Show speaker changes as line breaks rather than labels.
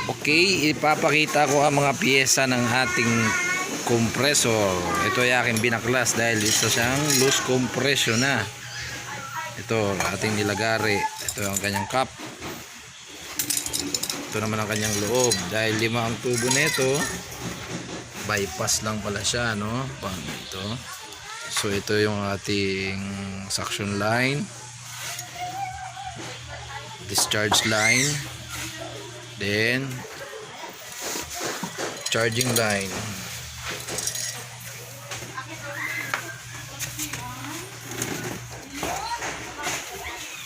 Okay, ipapakita ko ang mga piyesa ng ating compressor. Ito ay aking binaklas dahil isa siyang loose compression na. Ito ating nilagari. Ito ang kanyang cap. Ito naman ang kanyang loob. Dahil 5 ang tubo nito, bypass lang pala siya, no? Ito. So ito yung ating suction line, discharge line, then charging line.